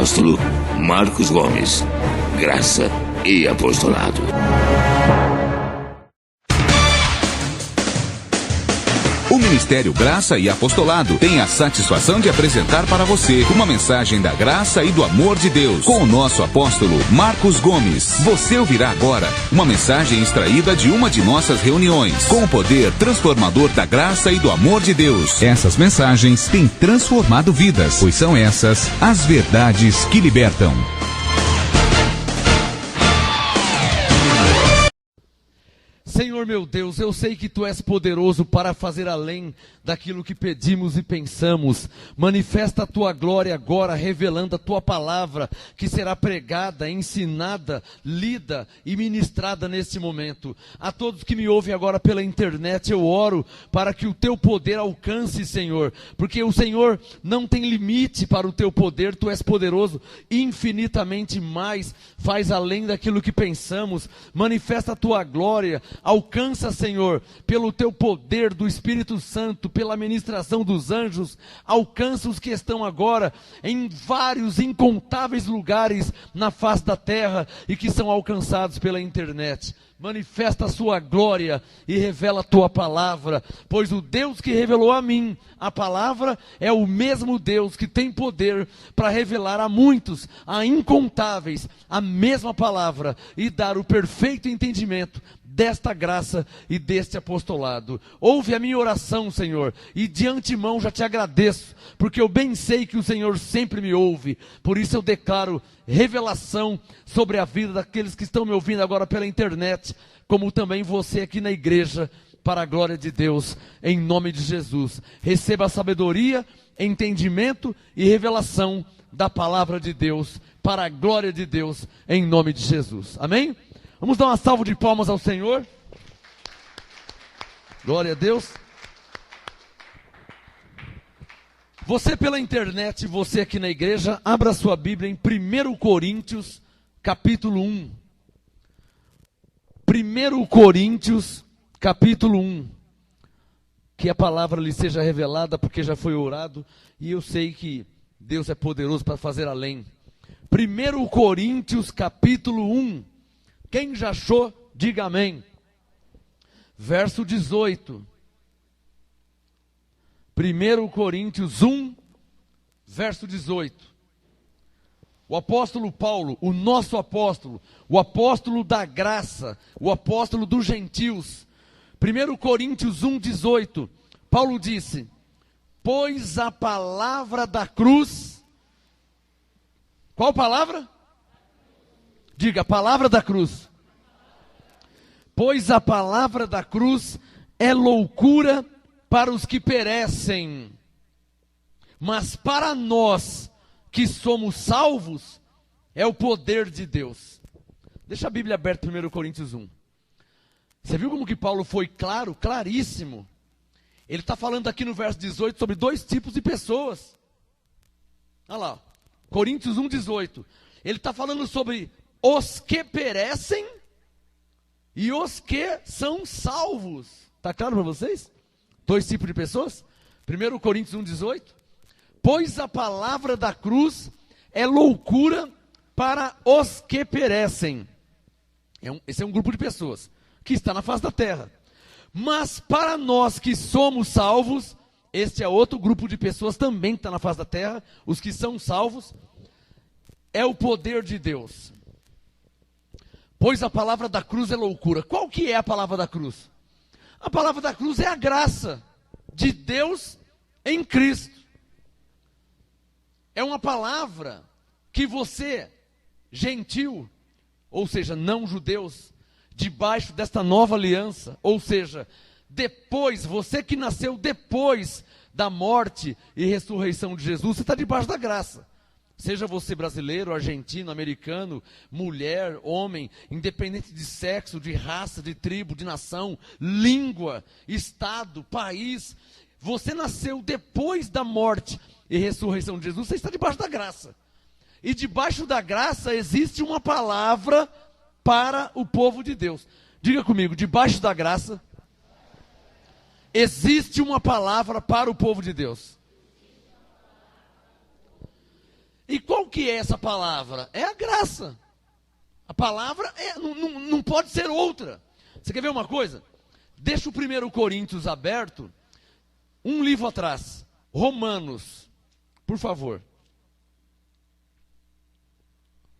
apóstolo Marcos Gomes. Graça e apostolado. O Ministério Graça e Apostolado tem a satisfação de apresentar para você uma mensagem da graça e do amor de Deus com o nosso apóstolo Marcos Gomes. Você ouvirá agora uma mensagem extraída de uma de nossas reuniões com o poder transformador da graça e do amor de Deus. Essas mensagens têm transformado vidas, pois são essas as verdades que libertam. Senhor meu Deus, eu sei que Tu és poderoso para fazer além daquilo que pedimos e pensamos. Manifesta a Tua glória agora, revelando a Tua palavra, que será pregada, ensinada, lida e ministrada neste momento. A todos que me ouvem agora pela internet, eu oro para que o Teu poder alcance, Senhor, porque o Senhor não tem limite para o Teu poder. Tu és poderoso, infinitamente mais, faz além daquilo que pensamos. Manifesta a Tua glória. Alcança, Senhor, pelo Teu poder do Espírito Santo, pela ministração dos anjos, alcança os que estão agora em vários incontáveis lugares na face da terra e que são alcançados pela internet. Manifesta a Sua glória e revela a Tua palavra, pois o Deus que revelou a mim a palavra é o mesmo Deus que tem poder para revelar a muitos, a incontáveis, a mesma palavra e dar o perfeito entendimento desta graça e deste apostolado. Ouve a minha oração, Senhor, e de antemão já Te agradeço, porque eu bem sei que o Senhor sempre me ouve. Por isso eu declaro revelação sobre a vida daqueles que estão me ouvindo agora pela internet, como também você aqui na igreja, para a glória de Deus, em nome de Jesus. Receba a sabedoria, entendimento e revelação da palavra de Deus, para a glória de Deus, em nome de Jesus. Amém? Vamos dar uma salva de palmas ao Senhor. Glória a Deus. Você pela internet, você aqui na igreja, abra sua Bíblia em 1 Coríntios, capítulo 1. 1 Coríntios, capítulo 1. Que a palavra lhe seja revelada, porque já foi orado, e eu sei que Deus é poderoso para fazer além. 1 Coríntios, capítulo 1. Quem já achou, diga amém. Verso 18. 1 Coríntios 1, verso 18. O apóstolo Paulo, o nosso apóstolo, o apóstolo da graça, o apóstolo dos gentios. 1 Coríntios 1, 18. Paulo disse: pois a palavra da cruz. Qual palavra? Diga, a palavra da cruz. Pois a palavra da cruz é loucura para os que perecem, mas para nós que somos salvos, é o poder de Deus. Deixa a Bíblia aberta, 1 Coríntios 1. Você viu como que Paulo foi claro, claríssimo? Ele está falando aqui no verso 18 sobre dois tipos de pessoas. Olha lá, Coríntios 1, 18. Ele está falando sobre os que perecem e os que são salvos. Está claro para vocês? Dois tipos de pessoas. 1 Coríntios 1, 18. Pois a palavra da cruz é loucura para os que perecem. Esse é um grupo de pessoas que está na face da terra. Mas para nós que somos salvos, este é outro grupo de pessoas também que está na face da terra, os que são salvos, é o poder de Deus. Pois a palavra da cruz é loucura. Qual que é a palavra da cruz? A palavra da cruz é a graça de Deus em Cristo. É uma palavra que você, gentil, ou seja, não judeus, debaixo desta nova aliança, ou seja, depois, você que nasceu depois da morte e ressurreição de Jesus, você está debaixo da graça. Seja você brasileiro, argentino, americano, mulher, homem, independente de sexo, de raça, de tribo, de nação, língua, estado, país, você nasceu depois da morte e ressurreição de Jesus, você está debaixo da graça. E debaixo da graça existe uma palavra para o povo de Deus. Diga comigo, debaixo da graça existe uma palavra para o povo de Deus. E qual que é essa palavra? É a graça. A palavra não pode ser outra. Você quer ver uma coisa? Deixa o 1 Coríntios aberto, um livro atrás. Romanos, por favor.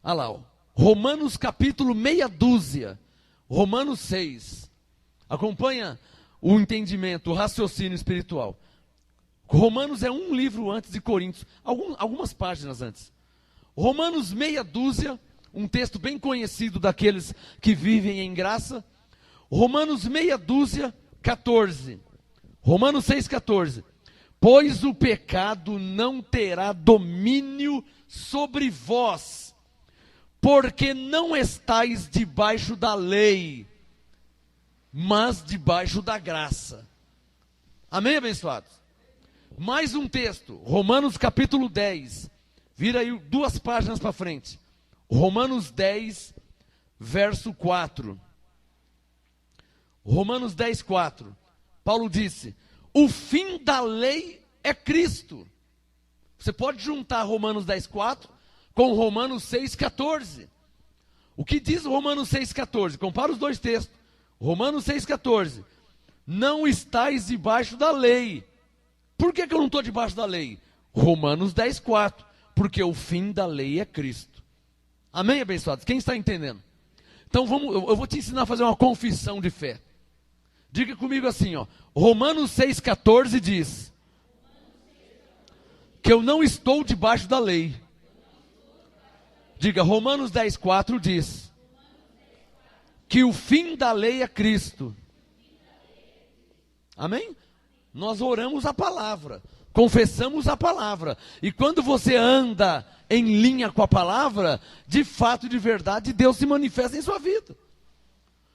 Olha lá, ó. Romanos capítulo meia dúzia. Romanos 6. Acompanha o entendimento, o raciocínio espiritual. Romanos é um livro antes de Coríntios, algumas páginas antes. Romanos meia dúzia, um texto bem conhecido daqueles que vivem em graça. Romanos meia dúzia, 14. Romanos 6,14. Pois o pecado não terá domínio sobre vós, porque não estáis debaixo da lei, mas debaixo da graça. Amém, abençoados? Mais um texto, Romanos capítulo 10. Vira aí 2 páginas para frente. Romanos 10, verso 4. Romanos 10, 4. Paulo disse: o fim da lei é Cristo. Você pode juntar Romanos 10, 4 com Romanos 6, 14. O que diz Romanos 6, 14? Compara os dois textos. Romanos 6, 14. Não estáis debaixo da lei. Por que eu não estou debaixo da lei? Romanos 10, 4. Porque o fim da lei é Cristo. Amém, abençoados? Quem está entendendo? Então eu vou te ensinar a fazer uma confissão de fé. Diga comigo assim, ó. Romanos 6, 14 diz que eu não estou debaixo da lei. Diga, Romanos 10, 4 diz que o fim da lei é Cristo. Amém? Nós oramos a palavra, confessamos a palavra. E quando você anda em linha com a palavra, de fato e de verdade, Deus se manifesta em sua vida.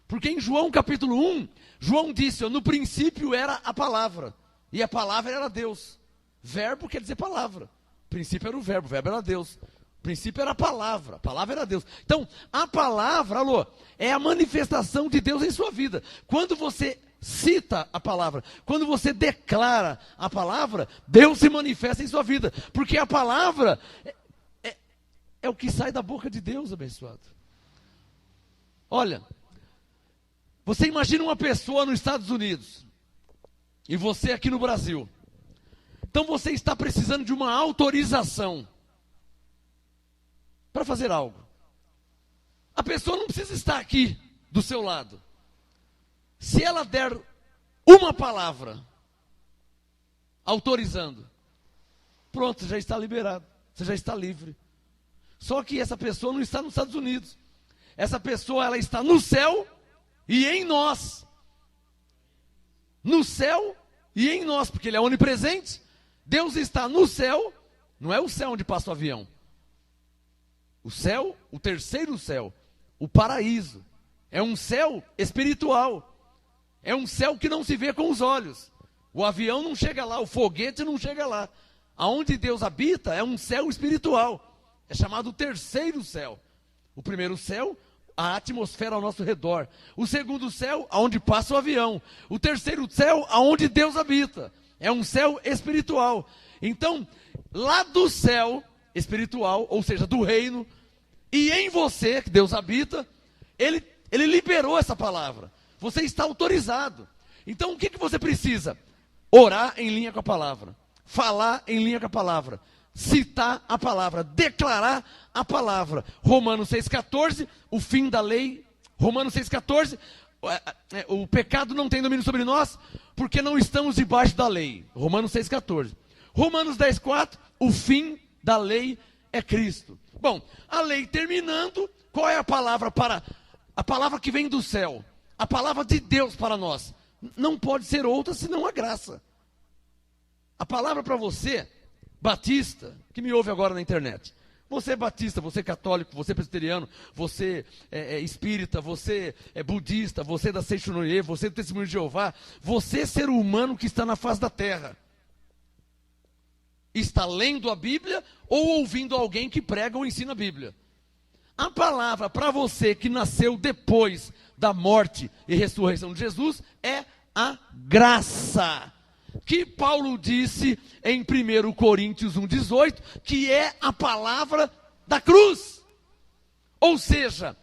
Porque em João capítulo 1, João disse, no princípio era a palavra, e a palavra era Deus. Verbo quer dizer palavra. O princípio era o verbo era Deus. O princípio era a palavra era Deus. Então, a palavra, é a manifestação de Deus em sua vida. Quando você cita a palavra, quando você declara a palavra, Deus se manifesta em sua vida. Porque a palavra é o que sai da boca de Deus, abençoado. Olha, você imagina uma pessoa nos Estados Unidos e você aqui no Brasil. Então você está precisando de uma autorização para fazer algo. A pessoa não precisa estar aqui do seu lado. Se ela der uma palavra autorizando, pronto, você já está liberado, você já está livre. Só que essa pessoa não está nos Estados Unidos. Essa pessoa, ela está no céu e em nós. No céu e em nós, porque Ele é onipresente. Deus está no céu, não é o céu onde passa o avião. O céu, o terceiro céu, o paraíso, é um céu espiritual. É um céu que não se vê com os olhos. O avião não chega lá, o foguete não chega lá. Aonde Deus habita é um céu espiritual. É chamado o terceiro céu. O primeiro céu, a atmosfera ao nosso redor. O segundo céu, aonde passa o avião. O terceiro céu, aonde Deus habita. É um céu espiritual. Então, lá do céu espiritual, ou seja, do reino, e em você, que Deus habita, Ele liberou essa palavra. Você está autorizado. Então o que você precisa? Orar em linha com a palavra. Falar em linha com a palavra. Citar a palavra. Declarar a palavra. Romanos 6,14, o fim da lei. Romanos 6,14, o pecado não tem domínio sobre nós, porque não estamos debaixo da lei. Romanos 6,14. Romanos 10,4, o fim da lei é Cristo. Bom, a lei terminando, qual é a palavra a palavra que vem do céu? A palavra de Deus para nós. Não pode ser outra senão a graça. A palavra para você, batista, que me ouve agora na internet. Você é batista, você é católico, você é presbiteriano, você é espírita, você é budista, você é da Seixonoye, você é do Testemunho de Jeová. Você é ser humano que está na face da terra. Está lendo a Bíblia ou ouvindo alguém que prega ou ensina a Bíblia. A palavra para você que nasceu depois da morte e ressurreição de Jesus é a graça. Que Paulo disse em 1 Coríntios 1,18, que é a palavra da cruz. Ou seja,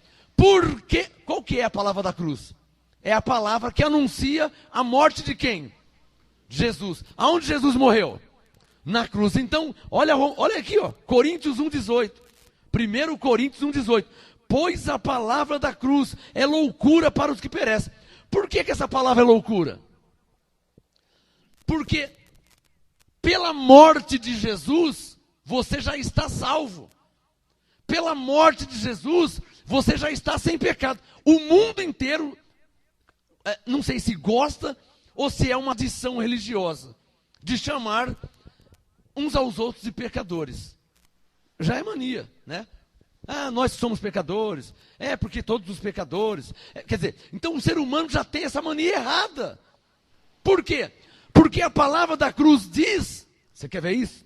qual que é a palavra da cruz? É a palavra que anuncia a morte de quem? Jesus. Aonde Jesus morreu? Na cruz. Então, olha aqui, ó, Coríntios 1,18. 1 Coríntios 1,18. Pois a palavra da cruz é loucura para os que perecem. Por que essa palavra é loucura? Porque pela morte de Jesus, você já está salvo. Pela morte de Jesus, você já está sem pecado. O mundo inteiro, não sei se gosta ou se é uma adição religiosa, de chamar uns aos outros de pecadores. Já é mania, né? Ah, nós somos pecadores. É, porque todos os pecadores. Quer dizer, então o ser humano já tem essa mania errada. Por quê? Porque a palavra da cruz diz, você quer ver isso?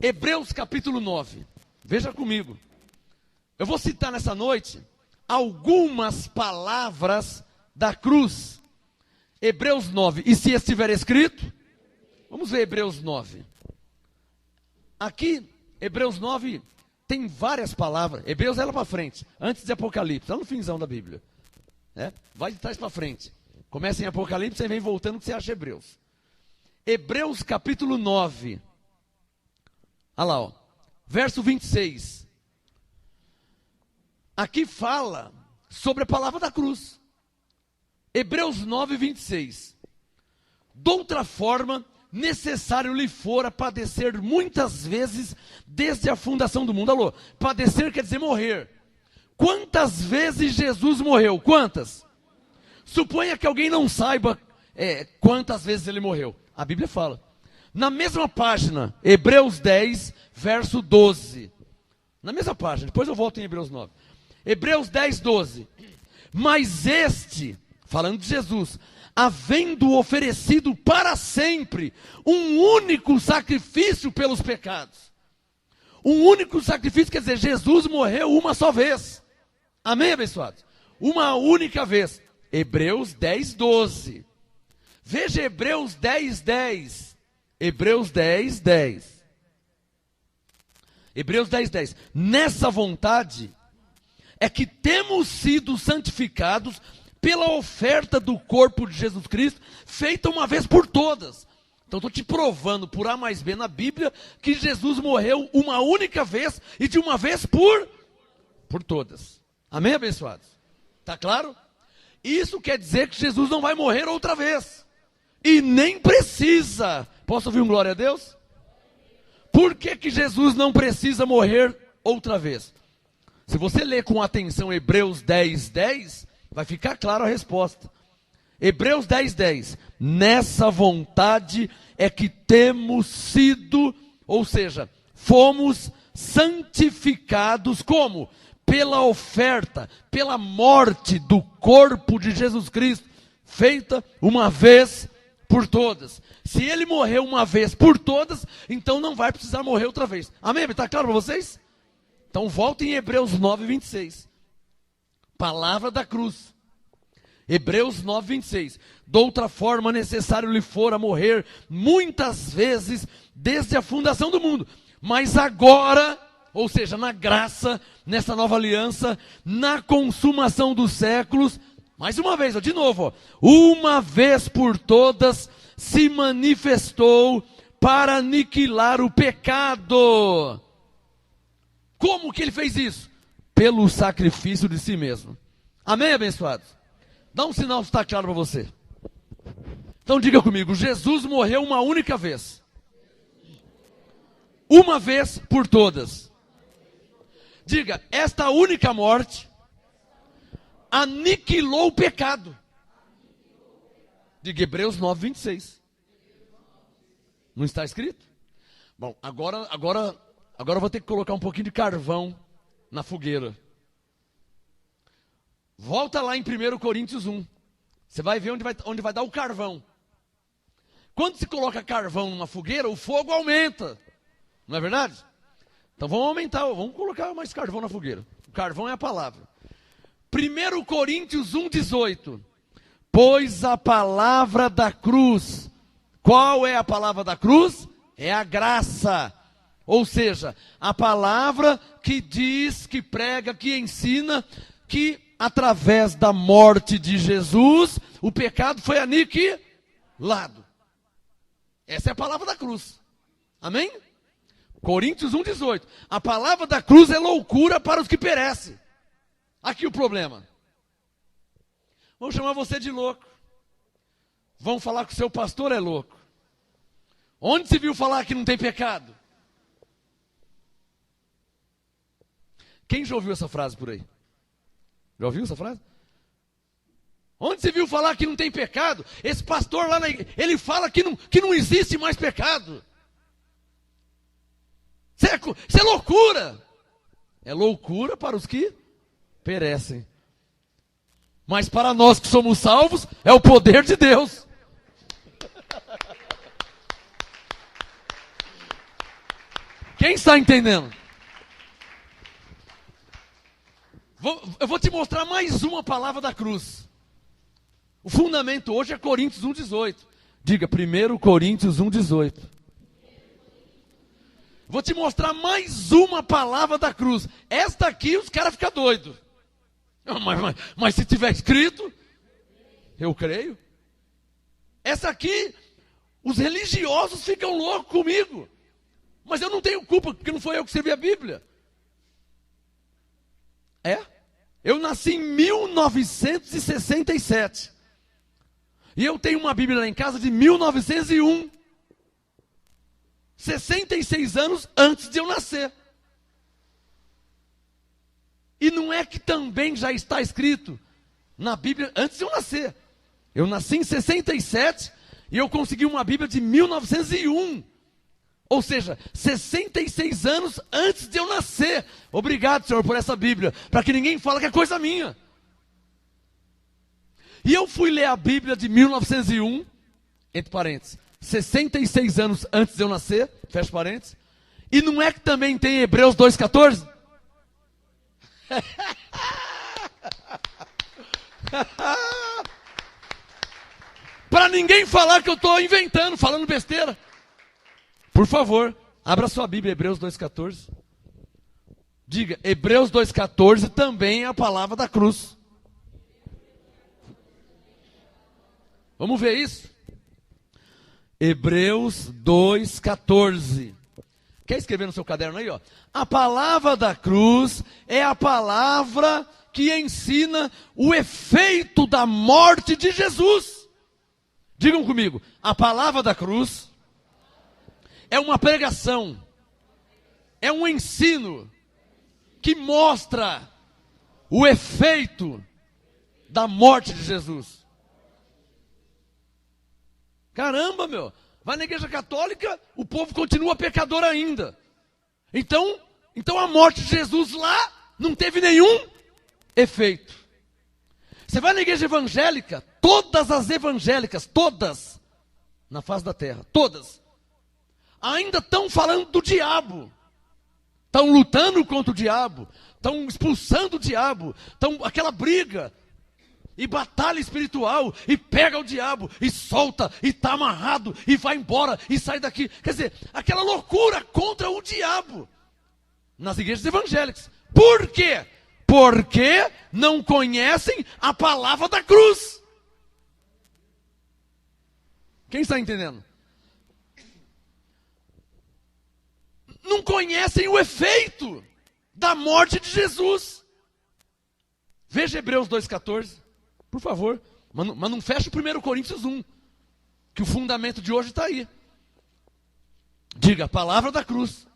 Hebreus capítulo 9. Veja comigo. Eu vou citar nessa noite algumas palavras da cruz. Hebreus 9. E se estiver escrito? Vamos ver Hebreus 9. Aqui, Hebreus 9 tem várias palavras. Hebreus é lá para frente, antes de Apocalipse, lá no finzão da Bíblia. Né? Vai de trás para frente. Começa em Apocalipse e vem voltando que você acha Hebreus. Hebreus capítulo 9. Olha lá, ó. Verso 26. Aqui fala sobre a palavra da cruz. Hebreus 9, 26. Doutra forma, necessário lhe fora padecer muitas vezes desde a fundação do mundo. Alô, padecer quer dizer morrer. Quantas vezes Jesus morreu? Quantas? Suponha que alguém não saiba quantas vezes ele morreu. A Bíblia fala. Na mesma página, Hebreus 10, verso 12. Na mesma página, depois eu volto em Hebreus 9. Hebreus 10, 12. Mas este, falando de Jesus, havendo oferecido para sempre um único sacrifício pelos pecados. Um único sacrifício quer dizer, Jesus morreu uma só vez. Amém, abençoados? Uma única vez. Hebreus 10, 12. Veja Hebreus 10, 10. Hebreus 10, 10. Hebreus 10, 10. Nessa vontade é que temos sido santificados pela oferta do corpo de Jesus Cristo, feita uma vez por todas. Então estou te provando por A mais B na Bíblia, que Jesus morreu uma única vez, e de uma vez por todas. Amém, abençoados? Está claro? Isso quer dizer que Jesus não vai morrer outra vez. E nem precisa. Posso ouvir um glória a Deus? Por que Jesus não precisa morrer outra vez? Se você ler com atenção Hebreus 10, 10, vai ficar claro a resposta. Hebreus 10, 10. Nessa vontade é que temos sido, ou seja, fomos santificados como? Pela oferta, pela morte do corpo de Jesus Cristo, feita uma vez por todas. Se ele morreu uma vez por todas, então não vai precisar morrer outra vez. Amém? Está claro para vocês? Então voltem em Hebreus 9, 26. Palavra da cruz. Hebreus 9, 26. Doutra forma necessário lhe fora morrer muitas vezes desde a fundação do mundo. Mas agora, ou seja, na graça, nessa nova aliança, na consumação dos séculos, mais uma vez, de novo, uma vez por todas se manifestou para aniquilar o pecado. Como que ele fez isso? Pelo sacrifício de si mesmo. Amém, abençoados? Dá um sinal se está claro para você. Então diga comigo, Jesus morreu uma única vez. Uma vez por todas. Diga, esta única morte aniquilou o pecado. Diga Hebreus 9, 26. Não está escrito? Bom, agora eu vou ter que colocar um pouquinho de carvão na fogueira. Volta lá em 1 Coríntios 1. Você vai ver onde vai dar o carvão. Quando se coloca carvão numa fogueira, o fogo aumenta. Não é verdade? Então vamos aumentar, vamos colocar mais carvão na fogueira. O carvão é a palavra. 1 Coríntios 1, 18. Pois a palavra da cruz. Qual é a palavra da cruz? É a graça. Ou seja, a palavra que diz, que prega, que ensina, que através da morte de Jesus, o pecado foi aniquilado. Essa é a palavra da cruz. Amém? Coríntios 1,18. A palavra da cruz é loucura para os que perecem. Aqui o problema. Vão chamar você de louco. Vão falar que o seu pastor é louco. Onde se viu falar que não tem pecado? Quem já ouviu essa frase por aí? Já ouviu essa frase? Onde se viu falar que não tem pecado? Esse pastor lá, ele fala que não existe mais pecado. Isso é loucura. É loucura para os que perecem. Mas para nós que somos salvos, é o poder de Deus. Quem está entendendo? Eu vou te mostrar mais uma palavra da cruz. O fundamento hoje é Coríntios 1,18. Diga, 1 Coríntios 1,18. Vou te mostrar mais uma palavra da cruz. Esta aqui os caras ficam doidos. Mas se tiver escrito, eu creio. Essa aqui, os religiosos ficam loucos comigo. Mas eu não tenho culpa, porque não foi eu que escrevi a Bíblia. Eu nasci em 1967. E eu tenho uma Bíblia lá em casa de 1901. 66 anos antes de eu nascer. E não é que também já está escrito na Bíblia antes de eu nascer. Eu nasci em 67 e eu consegui uma Bíblia de 1901. Ou seja, 66 anos antes de eu nascer. Obrigado, Senhor, por essa Bíblia. Para que ninguém fale que é coisa minha. E eu fui ler a Bíblia de 1901, entre parênteses, 66 anos antes de eu nascer, fecha parênteses. E não é que também tem Hebreus 2,14? Para ninguém falar que eu estou inventando, falando besteira. Por favor, abra sua Bíblia, Hebreus 2,14. Diga, Hebreus 2,14 também é a palavra da cruz. Vamos ver isso? Hebreus 2,14. Quer escrever no seu caderno aí, ó? A palavra da cruz é a palavra que ensina o efeito da morte de Jesus. Digam comigo, a palavra da cruz é uma pregação, é um ensino que mostra o efeito da morte de Jesus. Caramba, meu, vai na igreja católica, o povo continua pecador ainda. Então a morte de Jesus lá não teve nenhum efeito. Você vai na igreja evangélica, todas as evangélicas, todas, na face da terra, todas, ainda estão falando do diabo. Estão lutando contra o diabo, estão expulsando o diabo, estão aquela briga. E batalha espiritual, e pega o diabo, e solta, e está amarrado, e vai embora, e sai daqui. Quer dizer, aquela loucura contra o diabo. Nas igrejas evangélicas. Por quê? Porque não conhecem a palavra da cruz. Quem está entendendo? Não conhecem o efeito da morte de Jesus. Veja Hebreus 2,14. Por favor, mas não feche o 1 Coríntios 1, que o fundamento de hoje está aí. Diga, a palavra da cruz.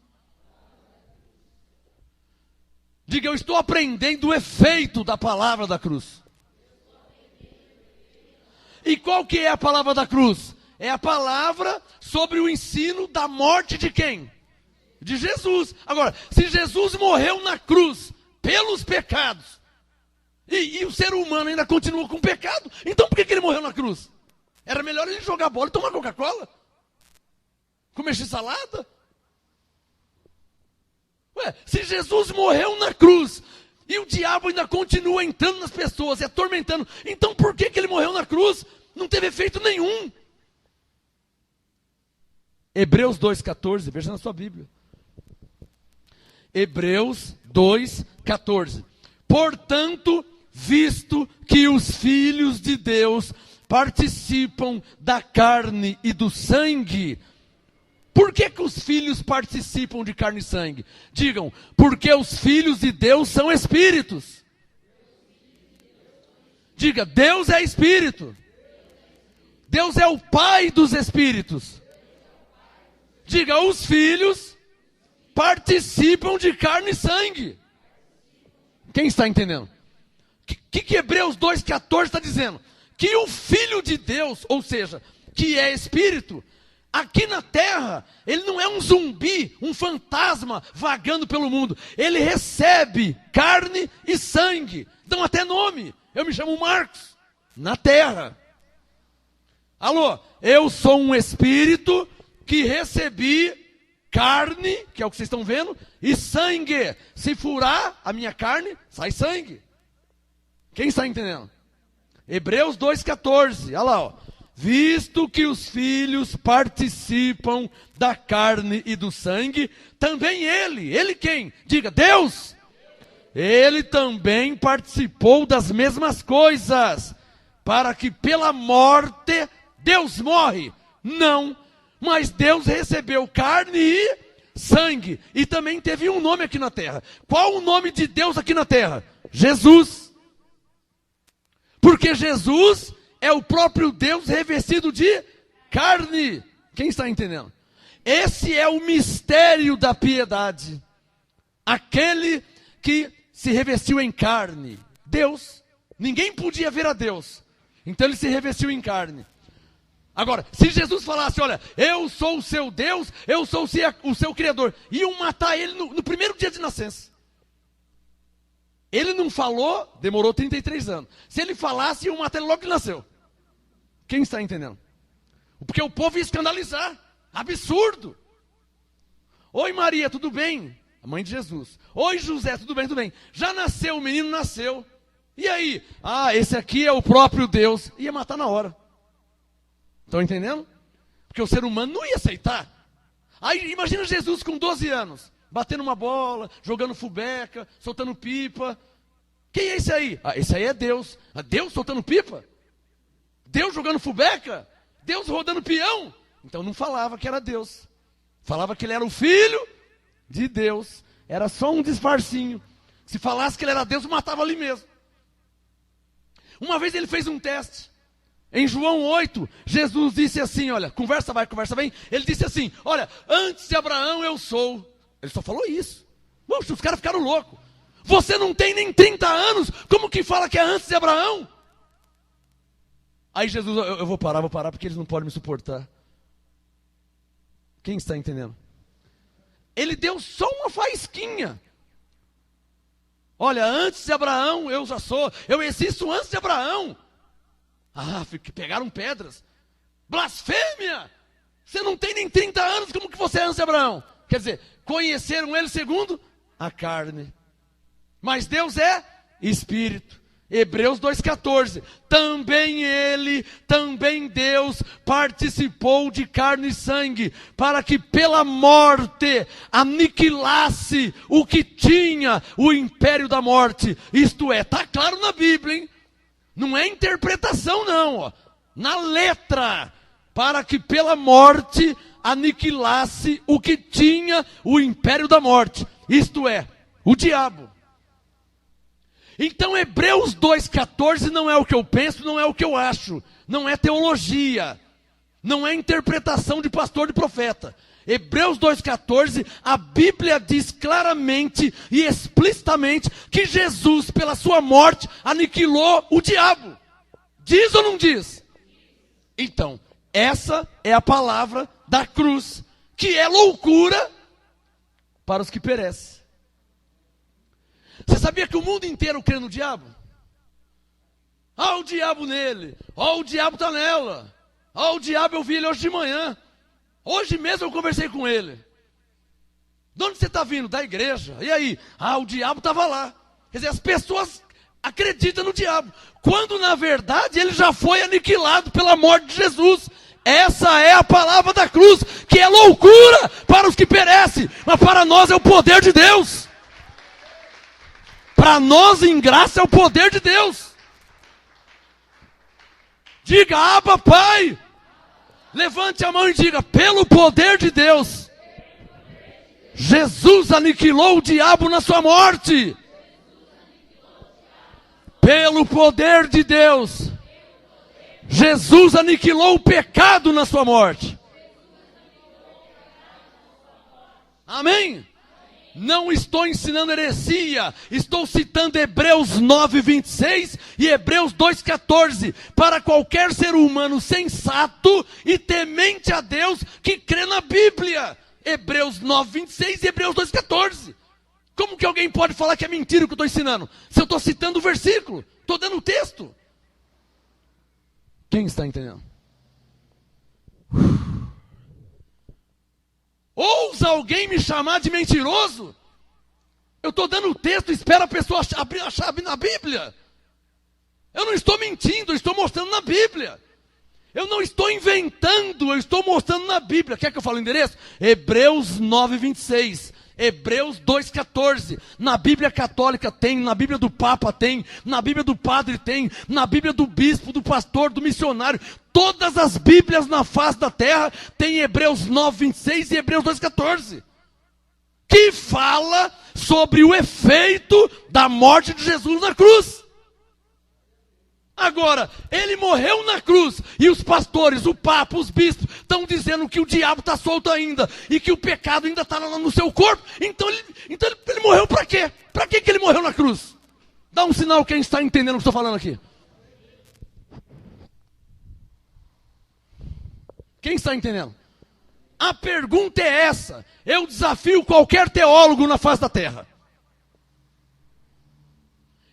Diga, eu estou aprendendo o efeito da palavra da cruz. E qual que é a palavra da cruz? É a palavra sobre o ensino da morte de quem? De Jesus. Agora, se Jesus morreu na cruz pelos pecados, e o ser humano ainda continua com pecado, então por que ele morreu na cruz? Era melhor ele jogar bola e tomar Coca-Cola? Comer salada? Se Jesus morreu na cruz, e o diabo ainda continua entrando nas pessoas e atormentando, então por que ele morreu na cruz? Não teve efeito nenhum. Hebreus 2,14, veja na sua Bíblia. Hebreus 2:14. Portanto, visto que os filhos de Deus participam da carne e do sangue. Por que os filhos participam de carne e sangue? Digam, porque os filhos de Deus são espíritos. Diga, Deus é espírito. Deus é o pai dos espíritos. Diga, os filhos participam de carne e sangue. Quem está entendendo? O que Hebreus 2:14 está dizendo? Que o Filho de Deus, ou seja, que é Espírito, aqui na terra, ele não é um zumbi, um fantasma vagando pelo mundo. Ele recebe carne e sangue. Dão até nome. Eu me chamo Marcos, na terra. Alô, eu sou um Espírito que recebi carne, que é o que vocês estão vendo, e sangue. Se furar a minha carne, sai sangue. Quem está entendendo? Hebreus 2:14, olha lá, ó. Visto que os filhos participam da carne e do sangue, também ele quem? Diga, Deus! Ele também participou das mesmas coisas, para que pela morte, Deus morre? Não, mas Deus recebeu carne e sangue, e também teve um nome aqui na terra. Qual o nome de Deus aqui na terra? Jesus. Porque Jesus é o próprio Deus revestido de carne. Quem está entendendo? Esse é o mistério da piedade. Aquele que se revestiu em carne. Deus. Ninguém podia ver a Deus. Então ele se revestiu em carne. Agora, se Jesus falasse, olha, eu sou o seu Deus, eu sou o seu Criador, iam matar ele no primeiro dia de nascença. Ele não falou, demorou 33 anos. Se ele falasse, iam matar ele logo que nasceu. Quem está entendendo? Porque o povo ia escandalizar. Absurdo. Oi Maria, tudo bem? A mãe de Jesus. Oi José, tudo bem, tudo bem. Já nasceu, o menino nasceu. E aí? Ah, esse aqui é o próprio Deus. Ia matar na hora. Estão entendendo? Porque o ser humano não ia aceitar. Aí imagina Jesus com 12 anos. Batendo uma bola, jogando fubeca, soltando pipa. Quem é esse aí? Ah, esse aí é Deus. Ah, Deus soltando pipa? Deus jogando fubeca? Deus rodando peão? Então não falava que era Deus. Falava que ele era o Filho de Deus. Era só um disfarcinho. Se falasse que ele era Deus, matava ali mesmo. Uma vez ele fez um teste. Em João 8, Jesus disse assim, olha, conversa vai, conversa vem. Ele disse assim, olha, antes de Abraão eu sou. Ele só falou isso. Poxa, os caras ficaram loucos. Você não tem nem 30 anos, como que fala que é antes de Abraão? Aí Jesus, eu vou parar porque eles não podem me suportar. Quem está entendendo? Ele deu só uma faísquinha. Olha, antes de Abraão eu já sou, eu existo antes de Abraão. Ah, pegaram pedras. Blasfêmia! Você não tem nem 30 anos, como que você é antes de Abraão? Quer dizer, conheceram ele segundo a carne. Mas Deus é Espírito. Hebreus 2,14. Também Deus participou de carne e sangue, para que pela morte aniquilasse o que tinha o império da morte. Isto é, está claro na Bíblia, hein? Não é interpretação não, ó. Na letra. Para que pela morte aniquilasse o que tinha o império da morte. Isto é, o diabo. Então Hebreus 2,14 não é o que eu penso, não é o que eu acho. Não é teologia. Não é interpretação de pastor de profeta. Hebreus 2,14, a Bíblia diz claramente e explicitamente que Jesus, pela sua morte, aniquilou o diabo. Diz ou não diz? Então, essa é a palavra da cruz, que é loucura para os que perecem. Você sabia que o mundo inteiro crê no diabo? Ah, o diabo nele. Ah, o diabo está nela. Ah, o diabo eu vi ele hoje de manhã. Hoje mesmo eu conversei com ele. De onde você está vindo? Da igreja. E aí? Ah, o diabo estava lá. Quer dizer, as pessoas acreditam no diabo, quando na verdade ele já foi aniquilado pela morte de Jesus. Essa é a palavra da cruz, que é loucura para os que perecem, mas para nós é o poder de Deus. Para nós em graça é o poder de Deus. Diga, Abba, Pai. Levante a mão e diga, pelo poder de Deus, Jesus aniquilou o diabo na sua morte. Pelo poder de Deus, Jesus aniquilou o pecado na sua morte. Amém? Não estou ensinando heresia, estou citando Hebreus 9:26 e Hebreus 2:14, para qualquer ser humano sensato e temente a Deus que crê na Bíblia. Hebreus 9:26 e Hebreus 2:14. Como que alguém pode falar que é mentira o que eu estou ensinando? Se eu estou citando o versículo, estou dando o texto. Quem está entendendo? Ousa alguém me chamar de mentiroso? Eu estou dando o texto, espera a pessoa abrir a chave na Bíblia. Eu não estou mentindo, eu estou mostrando na Bíblia. Eu não estou inventando, eu estou mostrando na Bíblia. Quer que eu fale o endereço? Hebreus 9:26. Hebreus 2:14, na Bíblia católica tem, na Bíblia do Papa tem, na Bíblia do Padre tem, na Bíblia do Bispo, do Pastor, do Missionário, todas as Bíblias na face da terra tem Hebreus 9:26 e Hebreus 2:14, que fala sobre o efeito da morte de Jesus na cruz. Agora, ele morreu na cruz, e os pastores, o Papa, os bispos, estão dizendo que o diabo está solto ainda, e que o pecado ainda está lá no seu corpo. Então ele morreu para quê? Para que ele morreu na cruz? Dá um sinal quem está entendendo o que estou falando aqui. Quem está entendendo? A pergunta é essa. Eu desafio qualquer teólogo na face da terra.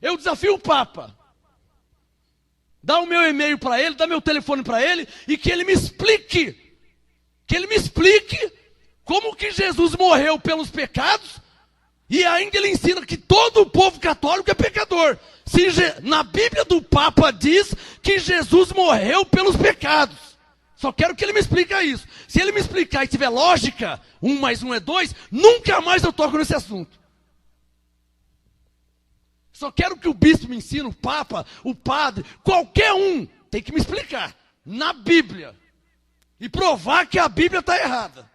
Eu desafio o Papa. Dá o meu e-mail para ele, dá meu telefone para ele, e que ele me explique. Que ele me explique como que Jesus morreu pelos pecados, e ainda ele ensina que todo o povo católico é pecador. Na Bíblia do Papa diz que Jesus morreu pelos pecados. Só quero que ele me explique isso. Se ele me explicar e tiver lógica, 1 mais 1 é 2, nunca mais eu toco nesse assunto. Só quero que o bispo me ensine, o Papa, o padre, qualquer um, tem que me explicar, na Bíblia, e provar que a Bíblia está errada.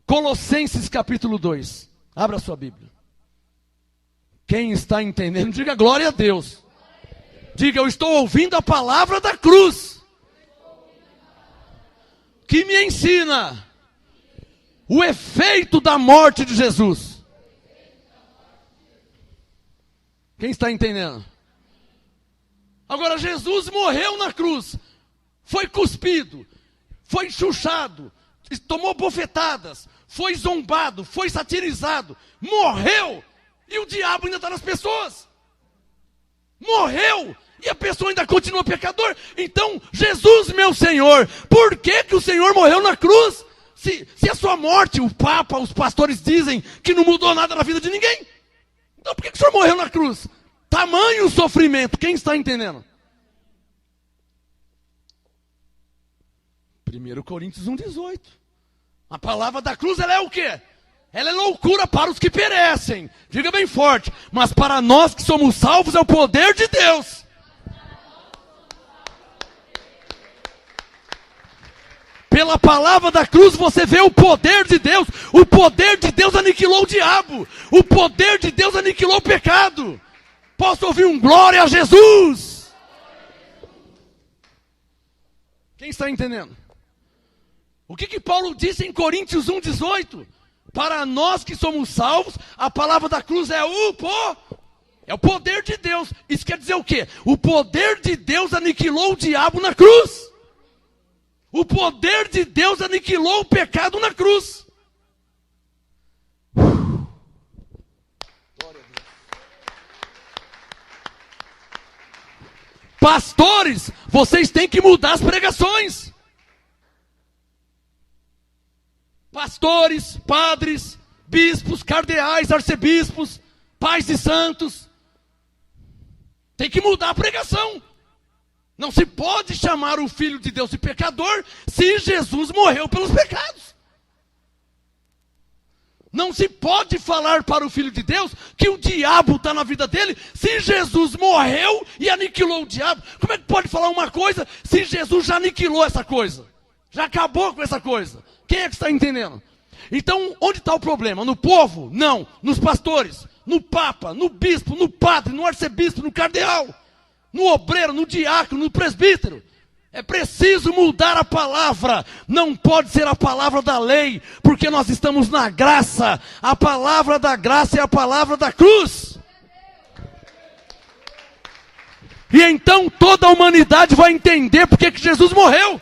Colossenses capítulo 2, abra a sua Bíblia. Quem está entendendo, diga glória a Deus. Diga, eu estou ouvindo a palavra da cruz, que me ensina o efeito da morte de Jesus. Quem está entendendo? Agora, Jesus morreu na cruz, foi cuspido, foi chuchado, tomou bofetadas, foi zombado, foi satirizado, morreu, e o diabo ainda está nas pessoas. Morreu, e a pessoa ainda continua pecador. Então, Jesus, meu Senhor, por que o Senhor morreu na cruz? Se a sua morte, o Papa, os pastores dizem que não mudou nada na vida de ninguém. Então por que o Senhor morreu na cruz? Tamanho sofrimento, quem está entendendo? 1 Coríntios 1:18. A palavra da cruz, ela é o quê? Ela é loucura para os que perecem. Diga bem forte. Mas para nós que somos salvos é o poder de Deus. Pela palavra da cruz você vê o poder de Deus. O poder de Deus aniquilou o diabo. O poder de Deus aniquilou o pecado. Posso ouvir um glória a Jesus? Quem está entendendo? O que Paulo disse em Coríntios 1:18? Para nós que somos salvos, a palavra da cruz é o poder de Deus. Isso quer dizer o quê? O poder de Deus aniquilou o diabo na cruz. O poder de Deus aniquilou o pecado na cruz. Pastores, vocês têm que mudar as pregações. Pastores, padres, bispos, cardeais, arcebispos, pais de santos. Tem que mudar a pregação. Não se pode chamar o Filho de Deus de pecador se Jesus morreu pelos pecados. Não se pode falar para o Filho de Deus que o diabo está na vida dele se Jesus morreu e aniquilou o diabo. Como é que pode falar uma coisa se Jesus já aniquilou essa coisa? Já acabou com essa coisa. Quem é que está entendendo? Então, onde está o problema? No povo? Não. Nos pastores, no papa, no bispo, no padre, no arcebispo, no cardeal, no obreiro, no diácono, no presbítero. É preciso mudar a palavra. Não pode ser a palavra da lei, porque nós estamos na graça. A palavra da graça é a palavra da cruz. E então toda a humanidade vai entender porque que Jesus morreu.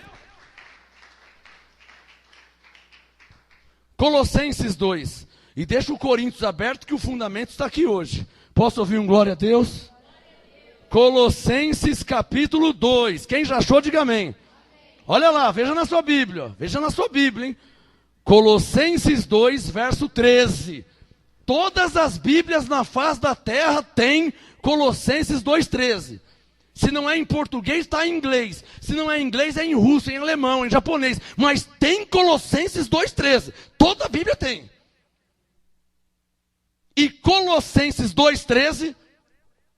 Colossenses 2. E deixa o Coríntios aberto que o fundamento está aqui hoje. Posso ouvir um glória a Deus? Colossenses capítulo 2. Quem já achou, diga amém. Olha lá, veja na sua Bíblia. Veja na sua Bíblia, hein? Colossenses 2, verso 13. Todas as Bíblias na face da terra têm Colossenses 2,13. Se não é em português, está em inglês. Se não é em inglês, é em russo, em alemão, em japonês. Mas tem Colossenses 2,13. Toda a Bíblia tem. E Colossenses 2,13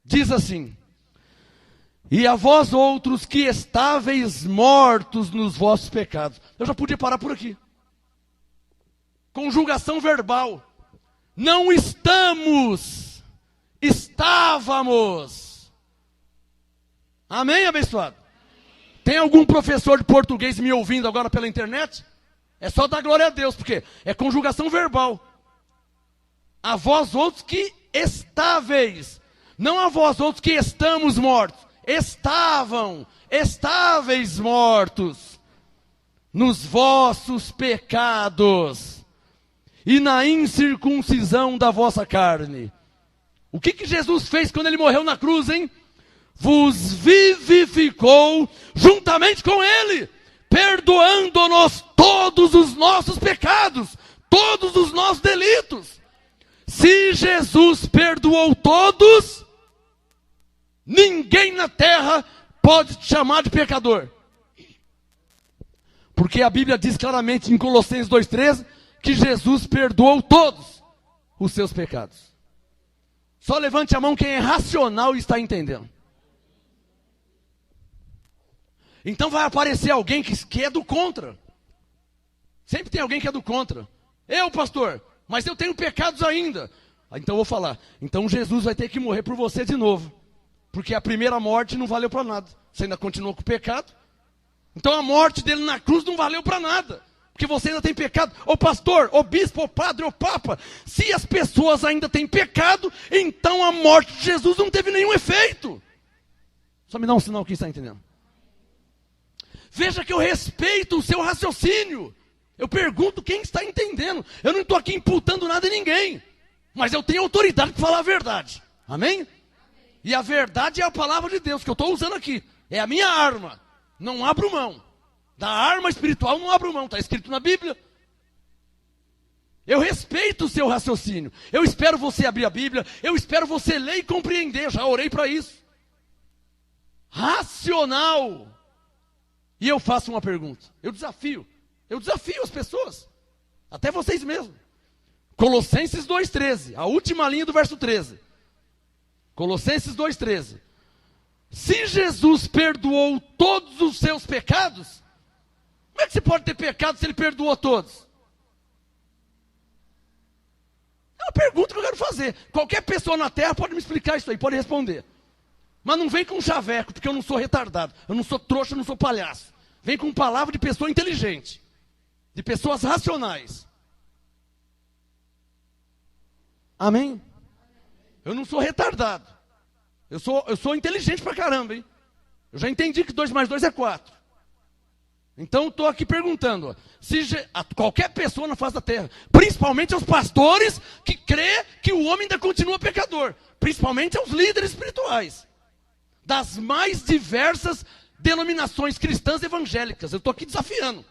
diz assim: e a vós outros que estáveis mortos nos vossos pecados. Eu já podia parar por aqui. Conjugação verbal. Não estamos, estávamos. Amém, abençoado? Tem algum professor de português me ouvindo agora pela internet? É só dar glória a Deus, porque é conjugação verbal. A vós outros que estáveis. Não a vós outros que estamos mortos. Estáveis mortos nos vossos pecados e na incircuncisão da vossa carne. O que Jesus fez quando ele morreu na cruz, hein? Vos vivificou juntamente com ele, perdoando-nos todos os nossos pecados, todos os nossos delitos. Se Jesus perdoou todos, ninguém na terra pode te chamar de pecador. Porque a Bíblia diz claramente em Colossenses 2,13 que Jesus perdoou todos os seus pecados. Só levante a mão quem é racional e está entendendo. Então vai aparecer alguém que é do contra. Sempre tem alguém que é do contra. Eu, pastor, mas eu tenho pecados ainda. Então eu vou falar. Então Jesus vai ter que morrer por você de novo. Porque a primeira morte não valeu para nada. Você ainda continuou com o pecado. Então a morte dele na cruz não valeu para nada. Porque você ainda tem pecado. Ô pastor, ô bispo, ô padre, ô papa. Se as pessoas ainda têm pecado, então a morte de Jesus não teve nenhum efeito. Só me dá um sinal que está entendendo. Veja que eu respeito o seu raciocínio. Eu pergunto quem está entendendo. Eu não estou aqui imputando nada em ninguém. Mas eu tenho autoridade para falar a verdade. Amém? E a verdade é a palavra de Deus que eu estou usando aqui. É a minha arma. Não abro mão. Da arma espiritual não abro mão. Está escrito na Bíblia. Eu respeito o seu raciocínio. Eu espero você abrir a Bíblia. Eu espero você ler e compreender. Eu já orei para isso. Racional. E eu faço uma pergunta. Eu desafio as pessoas. Até vocês mesmos. Colossenses 2,13. A última linha do verso 13. Colossenses 2,13. Se Jesus perdoou todos os seus pecados, como é que você pode ter pecado se ele perdoou todos? É uma pergunta que eu quero fazer. Qualquer pessoa na terra pode me explicar isso aí, pode responder. Mas não vem com chaveco, porque eu não sou retardado. Eu não sou trouxa, eu não sou palhaço. Vem com palavra de pessoa inteligente. De pessoas racionais. Amém? Eu não sou retardado. Eu sou inteligente pra caramba, hein? Eu já entendi que 2 mais 2 é 4. Então estou aqui perguntando, ó, se qualquer pessoa na face da terra, principalmente aos pastores que crê que o homem ainda continua pecador, principalmente aos líderes espirituais, das mais diversas denominações cristãs evangélicas. Eu estou aqui desafiando.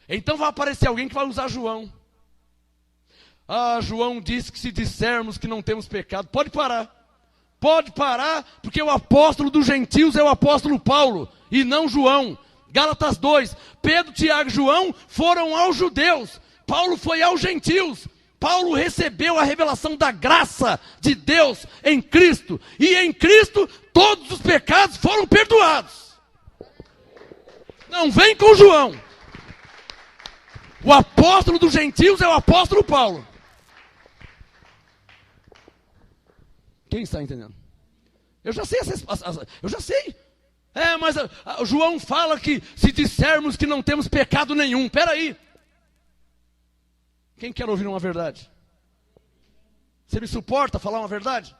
Então vai aparecer alguém que vai usar João. Ah, João disse que se dissermos que não temos pecado, pode parar, porque o apóstolo dos gentios é o apóstolo Paulo, e não João. Gálatas 2, Pedro, Tiago e João foram aos judeus, Paulo foi aos gentios. Paulo recebeu a revelação da graça de Deus em Cristo. E em Cristo todos os pecados foram perdoados. Não vem com João. O apóstolo dos gentios é o apóstolo Paulo. Quem está entendendo? Eu já sei, eu já sei. Mas João fala que se dissermos que não temos pecado nenhum. Espera aí. Quem quer ouvir uma verdade? Você me suporta falar uma verdade?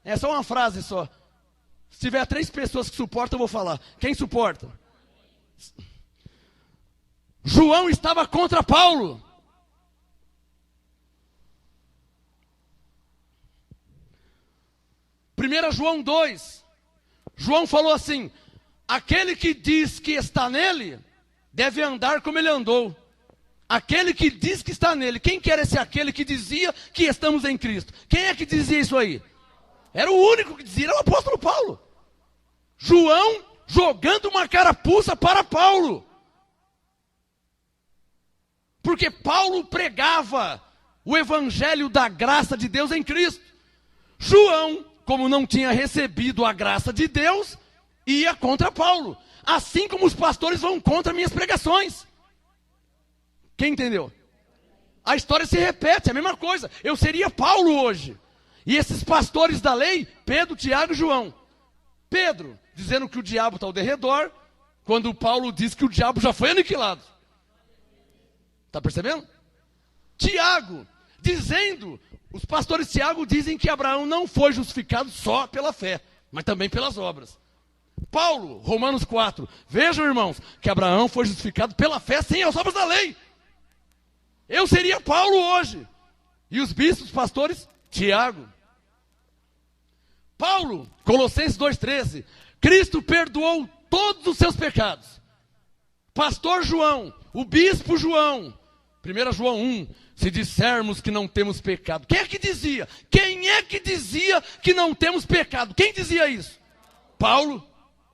É só uma frase só. Se tiver 3 pessoas que suportam, eu vou falar. Quem suporta? João estava contra Paulo. Primeira João 2. João falou assim: aquele que diz que está nele, deve andar como ele andou. Aquele que diz que está nele. Quem que era esse aquele que dizia que estamos em Cristo? Quem é que dizia isso aí? Era o único que dizia, era o apóstolo Paulo. João jogando uma carapuça para Paulo. Porque Paulo pregava o evangelho da graça de Deus em Cristo. João, como não tinha recebido a graça de Deus, ia contra Paulo. Assim como os pastores vão contra minhas pregações. Quem entendeu? A história se repete, é a mesma coisa. Eu seria Paulo hoje. E esses pastores da lei, Pedro, Tiago e João. Pedro, dizendo que o diabo está ao derredor, quando Paulo diz que o diabo já foi aniquilado. Está percebendo? Tiago, dizendo, os pastores Tiago dizem que Abraão não foi justificado só pela fé, mas também pelas obras. Paulo, Romanos 4, vejam irmãos, que Abraão foi justificado pela fé sem as obras da lei. Eu seria Paulo hoje. E os bispos, pastores, Tiago. Paulo, Colossenses 2,13. Cristo perdoou todos os seus pecados. Pastor João, o bispo João. 1 João 1. Se dissermos que não temos pecado. Quem é que dizia? Quem é que dizia que não temos pecado? Quem dizia isso? Paulo.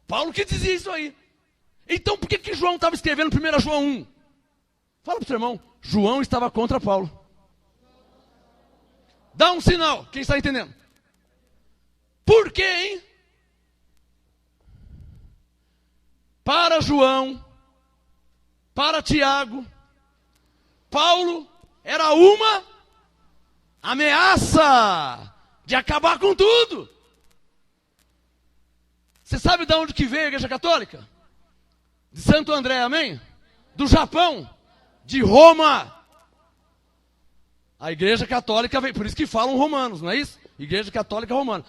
Paulo que dizia isso aí. Então por que João estava escrevendo 1 João 1? Fala para o seu irmão. João estava contra Paulo. Dá um sinal, quem está entendendo? Por quê, hein? Para João, para Tiago, Paulo era uma ameaça de acabar com tudo. Você sabe de onde que veio a Igreja Católica? De Santo André, amém? Do Japão. De Roma. A Igreja Católica veio, por isso que falam romanos, não é isso? Igreja Católica Romana.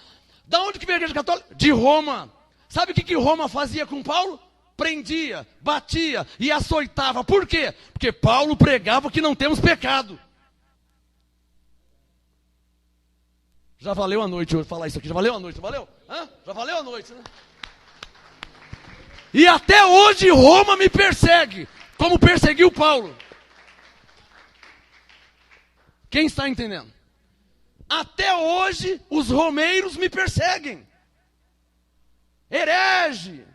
Da onde que veio a Igreja Católica? De Roma. Sabe o que Roma fazia com Paulo? Prendia, batia e açoitava. Por quê? Porque Paulo pregava que não temos pecado. Já valeu a noite hoje falar isso aqui, já valeu a noite, não valeu? Já valeu a noite, né? E até hoje Roma me persegue, como perseguiu Paulo. Quem está entendendo? Até hoje os romeiros me perseguem. Herege.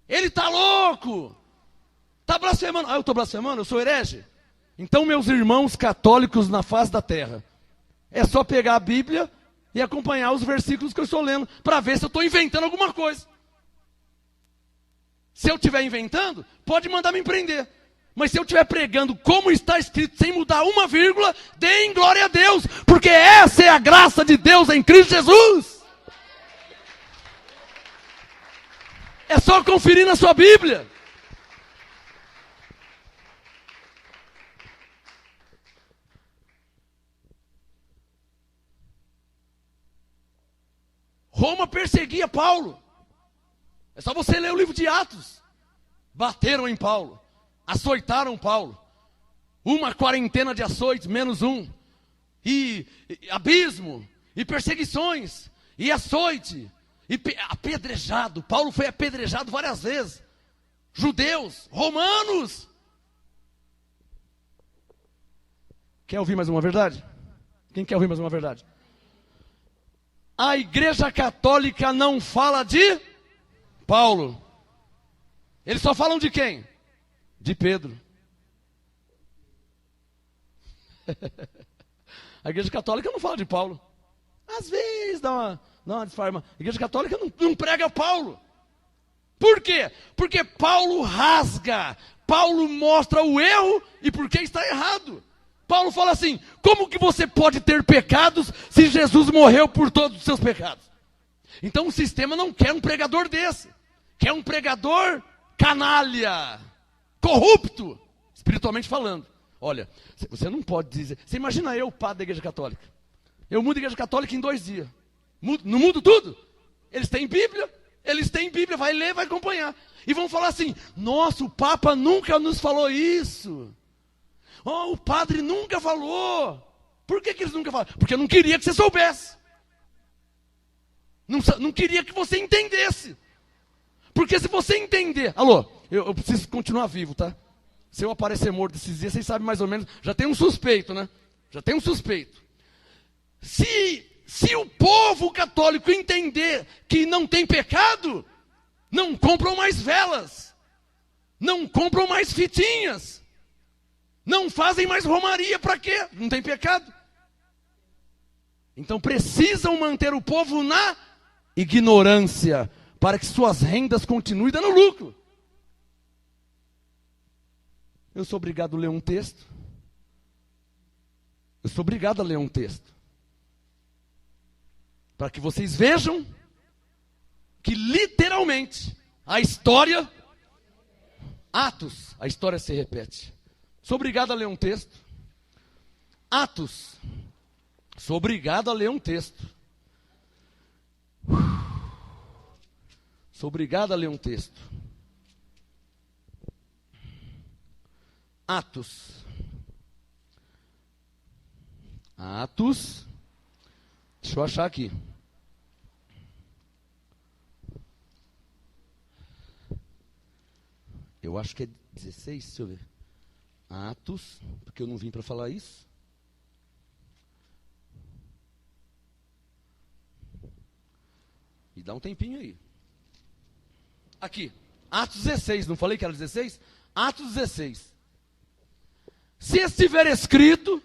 Ele está louco. Está blasfemando. Eu estou blasfemando? Eu sou herege? Então, meus irmãos católicos na face da terra, é só pegar a Bíblia e acompanhar os versículos que eu estou lendo, para ver se eu estou inventando alguma coisa. Se eu estiver inventando, pode mandar me prender. Mas se eu estiver pregando como está escrito, sem mudar uma vírgula, deem glória a Deus, porque essa é a graça de Deus em Cristo Jesus. É só conferir na sua Bíblia. Roma perseguia Paulo. É só você ler o livro de Atos. Bateram em Paulo. Açoitaram Paulo. Uma quarentena de açoites, menos um. E abismo. E perseguições. E açoite. E apedrejado. Paulo foi apedrejado várias vezes. Judeus. Romanos. Quer ouvir mais uma verdade? Quem quer ouvir mais uma verdade? A Igreja Católica não fala de Paulo. Eles só falam de quem? De Pedro. A Igreja Católica não fala de Paulo. Às vezes dá uma disfarma. A Igreja Católica não prega Paulo. Por quê? Porque Paulo rasga. Paulo mostra o erro e por que está errado. Paulo fala assim: como que você pode ter pecados se Jesus morreu por todos os seus pecados? Então o sistema não quer um pregador desse. Quer um pregador canalha, corrupto, espiritualmente falando. Olha, você não pode dizer... Você imagina eu, padre da Igreja Católica. Eu mudo a Igreja Católica em 2 dias. Não mudo tudo? Eles têm Bíblia, vai ler, vai acompanhar. E vão falar assim: nossa, o Papa nunca nos falou isso. Oh, o padre nunca falou. Por que eles nunca falaram? Porque eu não queria que você soubesse. Não queria que você entendesse. Porque se você entender... Alô, eu preciso continuar vivo, tá? Se eu aparecer morto esses dias, vocês sabem mais ou menos... Já tem um suspeito, né? Já tem um suspeito. Se o povo católico entender que não tem pecado, não compram mais velas, não compram mais fitinhas, não fazem mais romaria. Para quê? Não tem pecado. Então precisam manter o povo na ignorância, para que suas rendas continuem dando lucro. Eu sou obrigado a ler um texto. Para que vocês vejam que literalmente a história, Atos, a história se repete. Sou obrigado a ler um texto. Atos. Sou obrigado a ler um texto. Sou obrigado a ler um texto. Atos. Deixa eu achar aqui. Eu acho que é 16, deixa eu ver. Atos, porque eu não vim para falar isso. E dá um tempinho aí. Aqui, Atos 16, não falei que era 16? Atos 16. Se estiver escrito,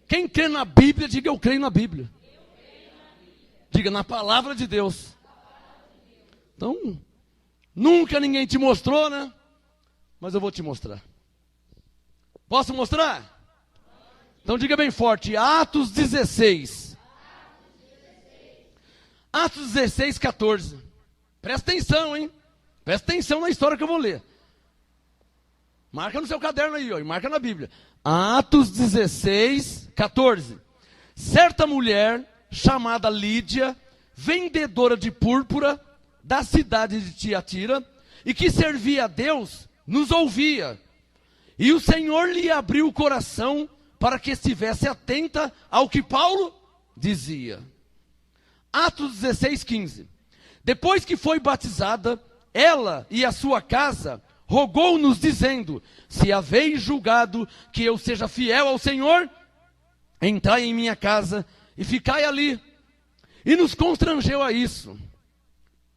quem crê na Bíblia, diga: eu creio na Bíblia. Diga: na palavra de Deus. Então, nunca ninguém te mostrou, né? Mas eu vou te mostrar. Posso mostrar? Então diga bem forte: Atos 16. Atos 16, 14. Presta atenção, hein? Presta atenção na história que eu vou ler. Marca no seu caderno aí, ó, e marca na Bíblia. Atos 16, 14. Certa mulher, chamada Lídia, vendedora de púrpura, da cidade de Tiatira, e que servia a Deus, nos ouvia. E o Senhor lhe abriu o coração para que estivesse atenta ao que Paulo dizia. Atos 16, 15. Depois que foi batizada, ela e a sua casa rogou-nos dizendo: se haveis julgado que eu seja fiel ao Senhor, entrai em minha casa e ficai ali. E nos constrangeu a isso.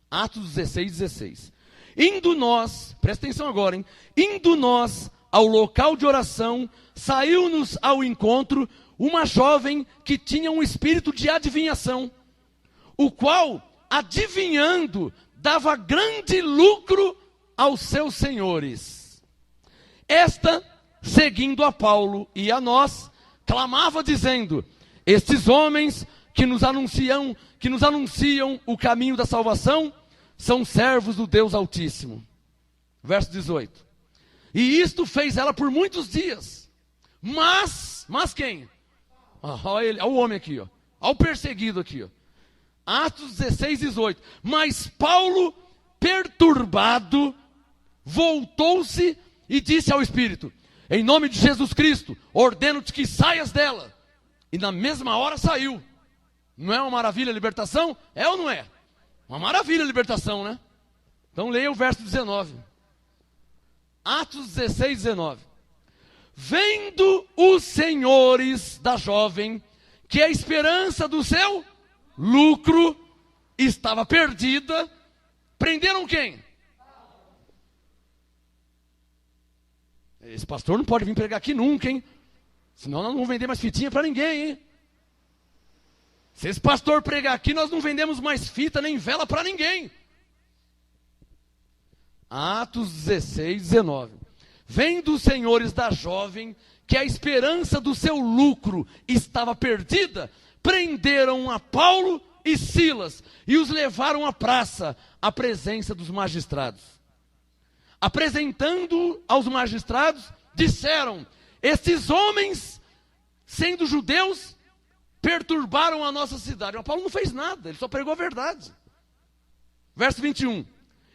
Atos 16, 16. Indo nós, presta atenção agora, hein? Indo nós ao local de oração, saiu-nos ao encontro uma jovem que tinha um espírito de adivinhação, o qual, adivinhando, dava grande lucro aos seus senhores. Esta, seguindo a Paulo e a nós, clamava dizendo: estes homens que nos anunciam o caminho da salvação, são servos do Deus Altíssimo. Verso 18. E isto fez ela por muitos dias. Mas quem? Olha o homem aqui, ó. Olha o perseguido aqui, ó. Atos 16, 18. Mas Paulo, perturbado, voltou-se e disse ao Espírito: em nome de Jesus Cristo, ordeno-te que saias dela. E na mesma hora saiu. Não é uma maravilha a libertação? É ou não é? Uma maravilha a libertação, né? Então leia o verso 19. Atos 16, 19. Vendo os senhores da jovem que a esperança do seu lucro estava perdida, prenderam quem? Esse pastor não pode vir pregar aqui nunca, hein? Senão nós não vamos vender mais fitinha para ninguém, hein? Se esse pastor pregar aqui, nós não vendemos mais fita nem vela para ninguém. Atos 16, 19. Vendo os senhores da jovem que a esperança do seu lucro estava perdida, prenderam a Paulo e Silas e os levaram à praça, à presença dos magistrados. Apresentando aos magistrados, disseram: esses homens, sendo judeus, perturbaram a nossa cidade. Mas Paulo não fez nada, ele só pregou a verdade. Verso 21.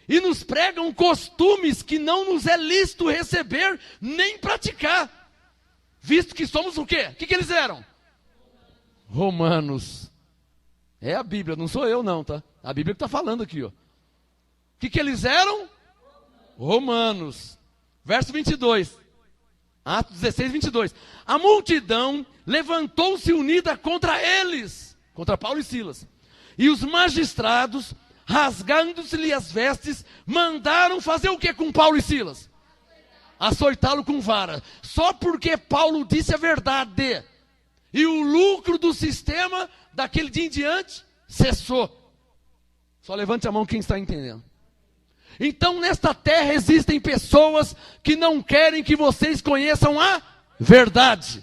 E nos pregam costumes que não nos é lícito receber nem praticar, visto que somos o quê? O que eles eram? Romanos. É a Bíblia, não sou eu não, tá? A Bíblia que está falando aqui, ó. O que eles eram? Romanos. Verso 22. Atos 16, 22. A multidão levantou-se unida contra eles, contra Paulo e Silas. E os magistrados, rasgando-se-lhe as vestes, mandaram fazer o que com Paulo e Silas? Açoitá-lo com vara. Só porque Paulo disse a verdade. E o lucro do sistema, daquele dia em diante, cessou. Só levante a mão quem está entendendo. Então, nesta terra existem pessoas que não querem que vocês conheçam a verdade.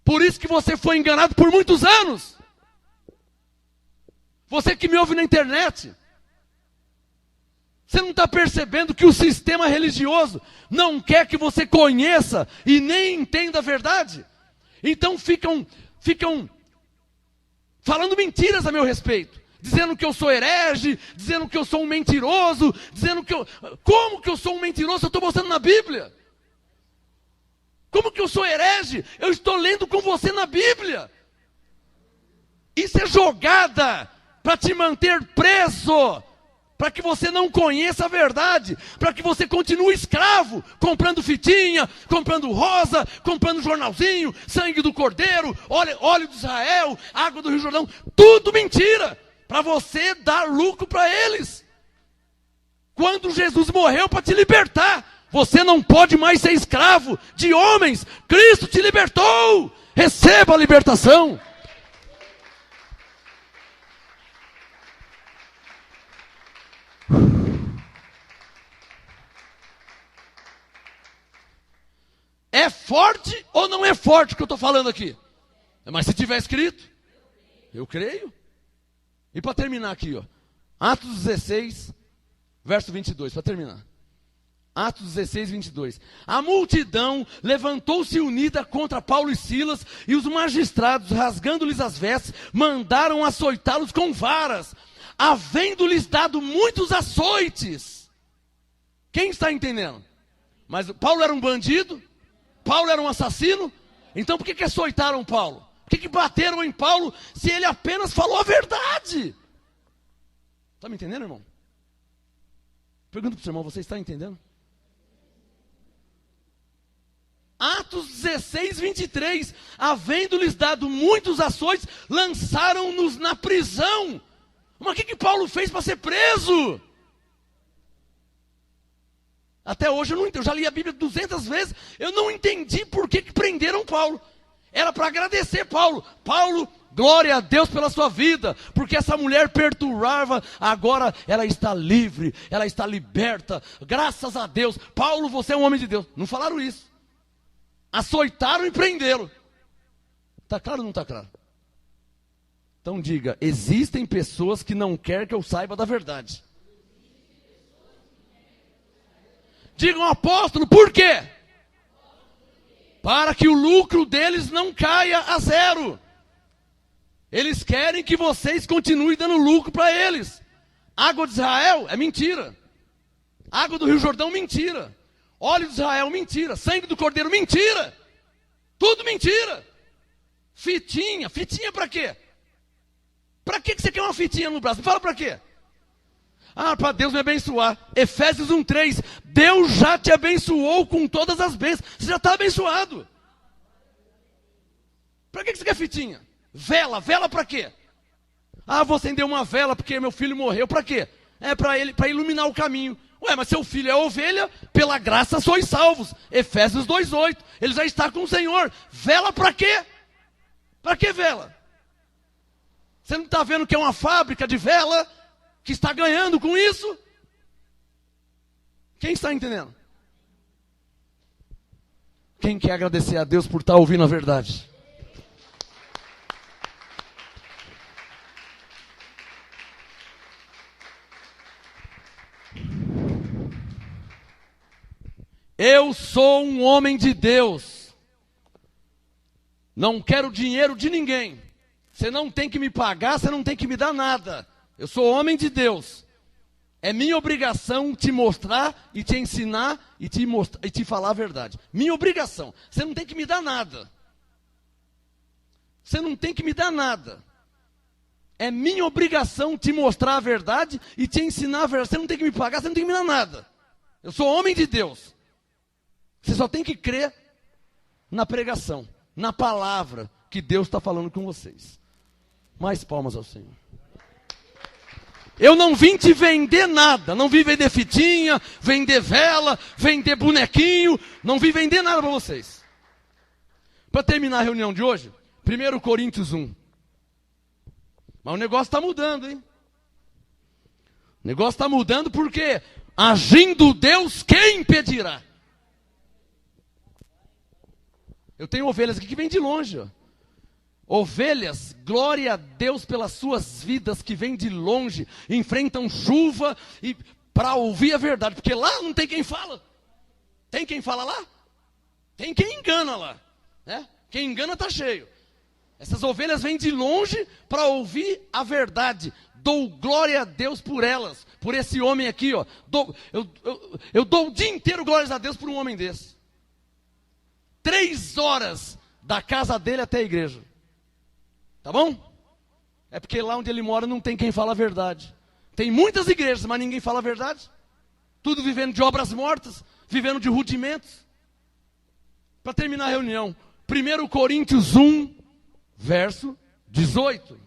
Por isso que você foi enganado por muitos anos. Você que me ouve na internet. Você não está percebendo que o sistema religioso não quer que você conheça e nem entenda a verdade? Então ficam falando mentiras a meu respeito. Dizendo que eu sou herege, dizendo que eu sou um mentiroso, dizendo que eu... Como que eu sou um mentiroso? Eu estou mostrando na Bíblia. Como que eu sou herege? Eu estou lendo com você na Bíblia. Isso é jogada para te manter preso, para que você não conheça a verdade, para que você continue escravo, comprando fitinha, comprando rosa, comprando jornalzinho, sangue do cordeiro, óleo de Israel, água do Rio Jordão, tudo mentira. Para você dar lucro para eles. Quando Jesus morreu para te libertar, você não pode mais ser escravo de homens. Cristo te libertou. Receba a libertação. É forte ou não é forte o que eu estou falando aqui? Mas se tiver escrito, eu creio. E para terminar aqui, ó, Atos 16, verso 22, para terminar. Atos 16, 22. A multidão levantou-se unida contra Paulo e Silas, e os magistrados, rasgando-lhes as vestes, mandaram açoitá-los com varas, havendo-lhes dado muitos açoites. Quem está entendendo? Mas Paulo era um bandido? Paulo era um assassino? Então por que açoitaram Paulo? Por que bateram em Paulo se ele apenas falou a verdade? Está me entendendo, irmão? Pergunta para o seu irmão, você está entendendo? Atos 16, 23. Havendo-lhes dado muitos açoites, lançaram-nos na prisão. Mas o que Paulo fez para ser preso? Até hoje eu não entendi. Eu já li a Bíblia 200 vezes. Eu não entendi por que prenderam Paulo. Era para agradecer Paulo. Paulo, glória a Deus pela sua vida, porque essa mulher perturbava, agora ela está livre, ela está liberta, graças a Deus. Paulo, você é um homem de Deus. Não falaram isso. Açoitaram e prenderam. Está claro ou não está claro? Então diga, existem pessoas que não querem que eu saiba da verdade. Digam, apóstolo, por quê? Para que o lucro deles não caia a zero. Eles querem que vocês continuem dando lucro para eles. Água de Israel é mentira. Água do Rio Jordão, mentira. Óleo de Israel, mentira. Sangue do cordeiro, mentira. Tudo mentira. Fitinha, fitinha para quê? Para que você quer uma fitinha no braço? Fala para quê? Ah, para Deus me abençoar. Efésios 1:3. Deus já te abençoou com todas as bênçãos. Você já está abençoado. Para que você quer fitinha? Vela, vela para quê? Ah, vou acender uma vela porque meu filho morreu. Para quê? É para iluminar o caminho. Ué, mas seu filho é ovelha, pela graça sois salvos. Efésios 2:8. Ele já está com o Senhor. Vela para quê? Para que vela? Você não está vendo que é uma fábrica de vela que está ganhando com isso? Quem está entendendo? Quem quer agradecer a Deus por estar ouvindo a verdade? Eu sou um homem de Deus. Não quero dinheiro de ninguém. Você não tem que me pagar, você não tem que me dar nada. Eu sou homem de Deus. É minha obrigação te mostrar e te ensinar e te falar a verdade. Minha obrigação. Você não tem que me dar nada. Você não tem que me dar nada. É minha obrigação te mostrar a verdade e te ensinar a verdade. Você não tem que me pagar, você não tem que me dar nada. Eu sou homem de Deus. Você só tem que crer na pregação, na palavra que Deus está falando com vocês. Mais palmas ao Senhor. Eu não vim te vender nada, não vim vender fitinha, vender vela, vender bonequinho, não vim vender nada para vocês. Para terminar a reunião de hoje, 1 Coríntios 1. Mas o negócio está mudando, hein? O negócio está mudando porque agindo Deus, quem impedirá? Eu tenho ovelhas aqui que vêm de longe, ó. Ovelhas, glória a Deus pelas suas vidas que vêm de longe, enfrentam chuva e para ouvir a verdade, porque lá não tem quem fala. Tem quem fala lá? Tem quem engana lá, né? Quem engana está cheio. Essas ovelhas vêm de longe para ouvir a verdade. Dou glória a Deus por elas, por esse homem aqui, ó. Eu dou o dia inteiro glórias a Deus por um homem desse. 3 horas da casa dele até a igreja. Tá bom? É porque lá onde ele mora não tem quem fala a verdade. Tem muitas igrejas, mas ninguém fala a verdade. Tudo vivendo de obras mortas, vivendo de rudimentos. Para terminar a reunião, 1 Coríntios 1, verso 18.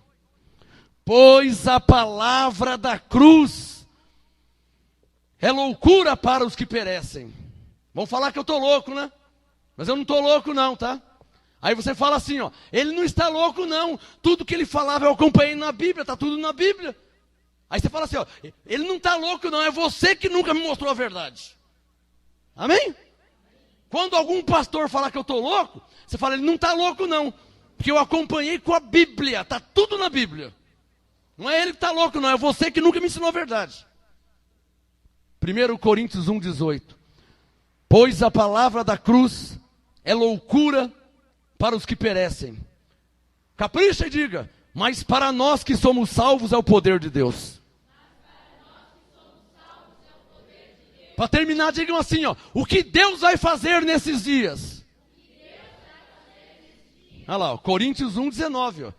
Pois a palavra da cruz é loucura para os que perecem. Vão falar que eu estou louco, né? Mas eu não estou louco não, tá? Aí você fala assim, ó, ele não está louco não. Tudo que ele falava eu acompanhei na Bíblia, está tudo na Bíblia. Aí você fala assim, ó, ele não está louco não, é você que nunca me mostrou a verdade. Amém? Quando algum pastor falar que eu estou louco, você fala, ele não está louco não. Porque eu acompanhei com a Bíblia, está tudo na Bíblia. Não é ele que está louco não, é você que nunca me ensinou a verdade. 1 Coríntios 1, 18. Pois a palavra da cruz é loucura para os que perecem. Capricha e diga, mas para nós que somos salvos é o poder de Deus. Para terminar, digam assim, ó, o que Deus vai fazer nesses dias? Olha lá, ó, Coríntios 1, 19. Ó.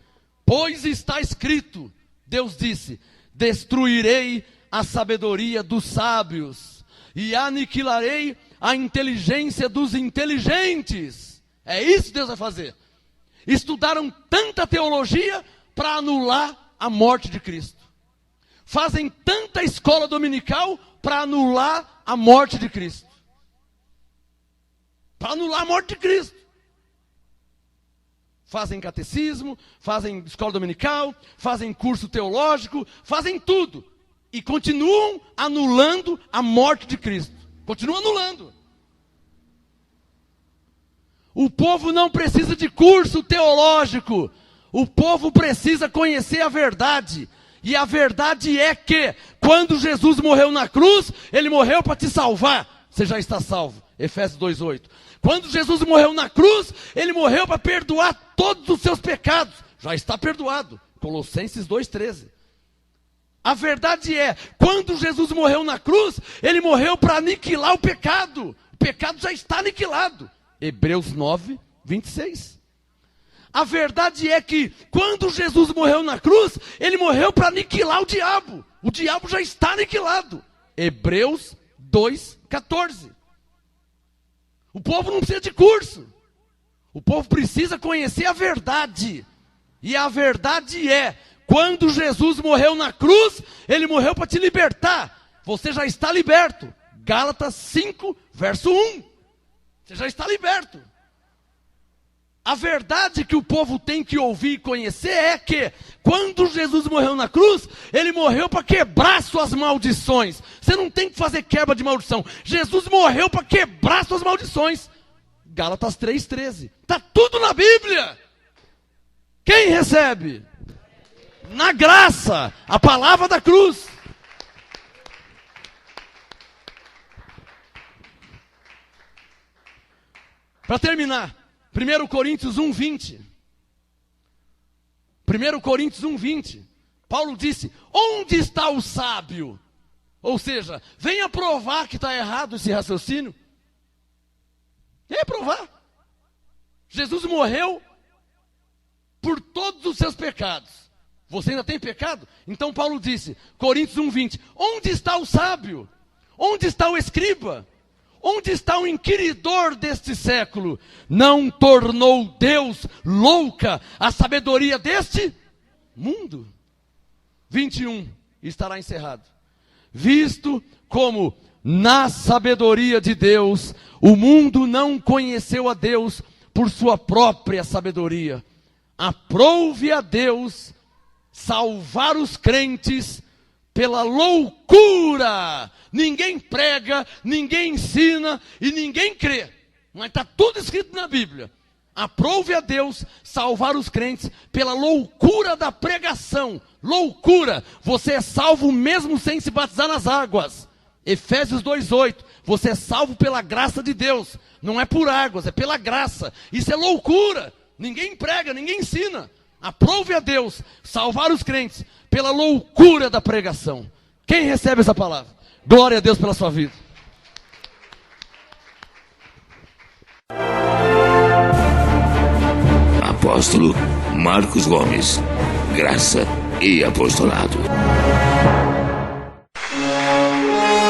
Pois está escrito, Deus disse, destruirei a sabedoria dos sábios e aniquilarei a inteligência dos inteligentes. É isso que Deus vai fazer. Estudaram tanta teologia para anular a morte de Cristo. Fazem tanta escola dominical para anular a morte de Cristo. Para anular a morte de Cristo. Fazem catecismo, fazem escola dominical, fazem curso teológico, fazem tudo. E continuam anulando a morte de Cristo. Continuam anulando. O povo não precisa de curso teológico. O povo precisa conhecer a verdade. E a verdade é que, quando Jesus morreu na cruz, ele morreu para te salvar. Você já está salvo. Efésios 2:8. Quando Jesus morreu na cruz, ele morreu para perdoar todos os seus pecados. Já está perdoado. Colossenses 2:13. A verdade é, quando Jesus morreu na cruz, ele morreu para aniquilar o pecado. O pecado já está aniquilado. Hebreus 9, 26. A verdade é que, quando Jesus morreu na cruz, ele morreu para aniquilar o diabo. O diabo já está aniquilado. Hebreus 2, 14. O povo não precisa de curso. O povo precisa conhecer a verdade. E a verdade é, quando Jesus morreu na cruz, ele morreu para te libertar. você já está liberto. Gálatas 5, verso 1. Você já está liberto. A verdade que o povo tem que ouvir e conhecer é que, quando Jesus morreu na cruz, ele morreu para quebrar suas maldições. Você não tem que fazer quebra de maldição. Jesus morreu para quebrar suas maldições. Gálatas 3,13. Está tudo na Bíblia. Quem recebe? Na graça, a palavra da cruz. Para terminar, 1 Coríntios 1:20. 1 Coríntios 1:20. Paulo disse: onde está o sábio? Ou seja, venha provar que está errado esse raciocínio. Venha provar. Jesus morreu por todos os seus pecados. Você ainda tem pecado? Então Paulo disse, Coríntios 1:20, onde está o sábio? Onde está o escriba? Onde está o inquiridor deste século? Não tornou Deus louca a sabedoria deste mundo? 21, estará encerrado. Visto como na sabedoria de Deus, o mundo não conheceu a Deus por sua própria sabedoria. Aprove a Deus salvar os crentes pela loucura. Ninguém prega, ninguém ensina e ninguém crê. Mas está tudo escrito na Bíblia. Aprove a Deus salvar os crentes pela loucura da pregação. Loucura. Você é salvo mesmo sem se batizar nas águas. Efésios 2:8. Você é salvo pela graça de Deus. Não é por águas, é pela graça. Isso é loucura. Ninguém prega, ninguém ensina. Aprove a Deus salvar os crentes pela loucura da pregação. Quem recebe essa palavra? Glória a Deus pela sua vida. Apóstolo Marcos Gomes. Graça e apostolado.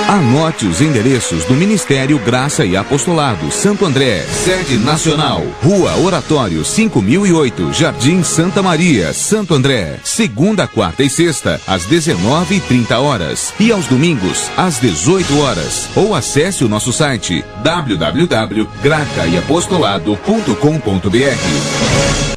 Anote os endereços do Ministério Graça e Apostolado Santo André, sede nacional, Rua Oratório 5008, Jardim Santa Maria, Santo André, segunda, quarta e sexta, às 19h30, e aos domingos, às 18h, ou acesse o nosso site www.gracaiapostolado.com.br.